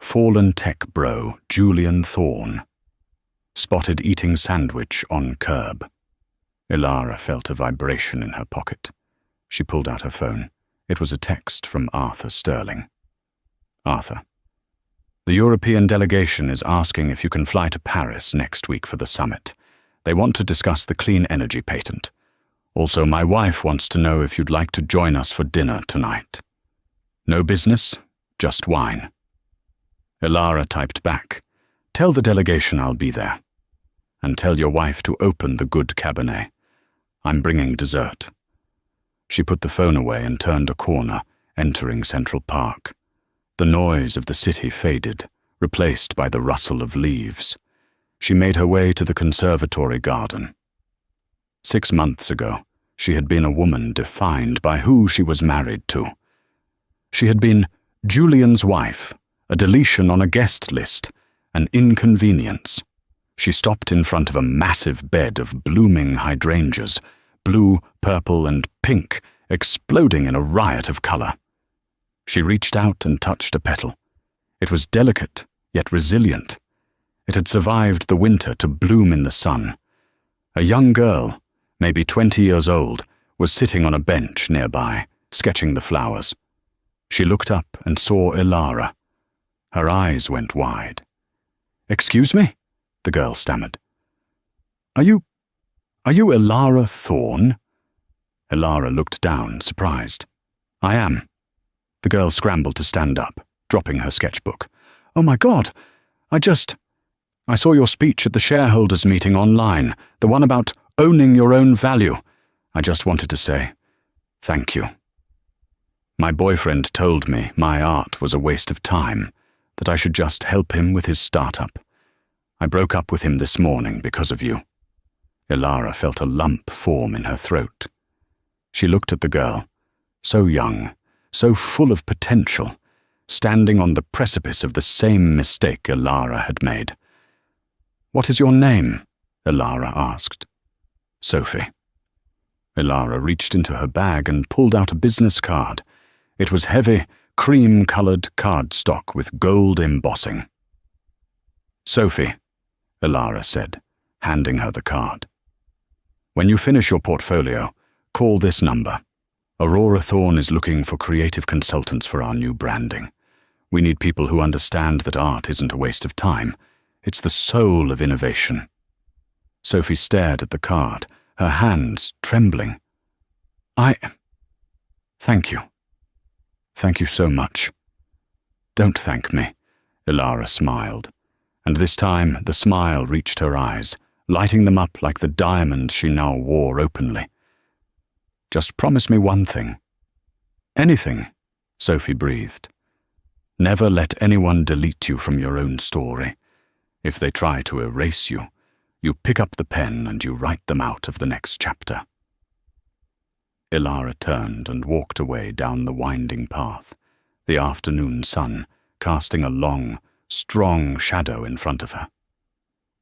Fallen tech bro Julian Thorne. Spotted eating sandwich on curb. Ilara felt a vibration in her pocket. She pulled out her phone. It was a text from Arthur Sterling. Arthur. The European delegation is asking if you can fly to Paris next week for the summit. They want to discuss the clean energy patent. Also, my wife wants to know if you'd like to join us for dinner tonight. No business, just wine. Ilara typed back, Tell the delegation I'll be there. And tell your wife to open the good Cabernet. I'm bringing dessert. She put the phone away and turned a corner, entering Central Park. The noise of the city faded, replaced by the rustle of leaves. She made her way to the conservatory garden. 6 months ago, she had been a woman defined by who she was married to. She had been Julian's wife, a deletion on a guest list, an inconvenience. She stopped in front of a massive bed of blooming hydrangeas, blue, purple, and pink, exploding in a riot of color. She reached out and touched a petal. It was delicate, yet resilient. It had survived the winter to bloom in the sun. A young girl, maybe 20 years old, was sitting on a bench nearby, sketching the flowers. She looked up and saw Ilara. Her eyes went wide. "Excuse me?" the girl stammered. Are you Ilara Thorne?" Ilara looked down, surprised. "I am." The girl scrambled to stand up, dropping her sketchbook. "Oh my God! I saw your speech at the shareholders' meeting online, the one about owning your own value. I just wanted to say, thank you. My boyfriend told me my art was a waste of time, that I should just help him with his startup. I broke up with him this morning because of you." Ilara felt a lump form in her throat. She looked at the girl, so young, so full of potential, standing on the precipice of the same mistake Ilara had made. "What is your name?" Ilara asked. "Sophie." Ilara reached into her bag and pulled out a business card. It was heavy, cream-colored cardstock with gold embossing. "Sophie," Ilara said, handing her the card. "When you finish your portfolio, call this number. Aurora Thorne is looking for creative consultants for our new branding. We need people who understand that art isn't a waste of time. It's the soul of innovation." Sophie stared at the card, her hands trembling. Thank you. Thank you so much." Don't thank me, Ilara smiled, and this time the smile reached her eyes, lighting them up like the diamonds she now wore openly. Just promise me one thing. Anything, Sophie breathed. Never let anyone delete you from your own story. If they try to erase you, you pick up the pen and you write them out of the next chapter. Ilara turned and walked away down the winding path, the afternoon sun casting a long, strong shadow in front of her.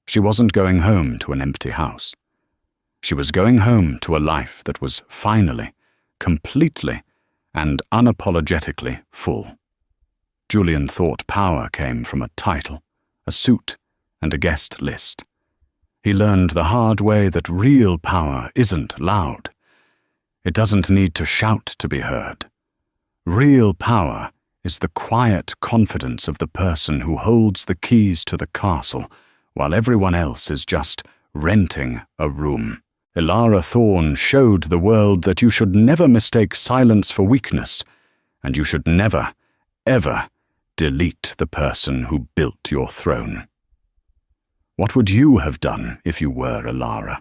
She wasn't going home to an empty house. She was going home to a life that was finally, completely, and unapologetically full. Julian thought power came from a title, a suit, and a guest list. He learned the hard way that real power isn't loud. It doesn't need to shout to be heard. Real power is the quiet confidence of the person who holds the keys to the castle while everyone else is just renting a room. Ilara Thorne showed the world that you should never mistake silence for weakness, and you should never, ever delete the person who built your throne. What would you have done if you were Ilara?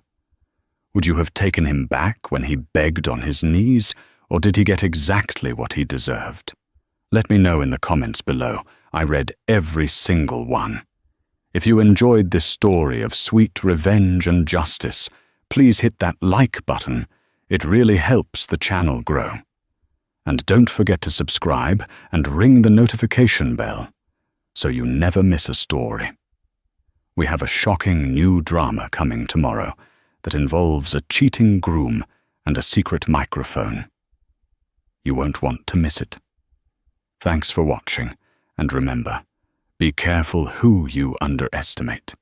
Would you have taken him back when he begged on his knees, or did he get exactly what he deserved? Let me know in the comments below. I read every single one. If you enjoyed this story of sweet revenge and justice, please hit that like button. It really helps the channel grow. And don't forget to subscribe and ring the notification bell so you never miss a story. We have a shocking new drama coming tomorrow that involves a cheating groom and a secret microphone. You won't want to miss it. Thanks for watching, and remember, be careful who you underestimate.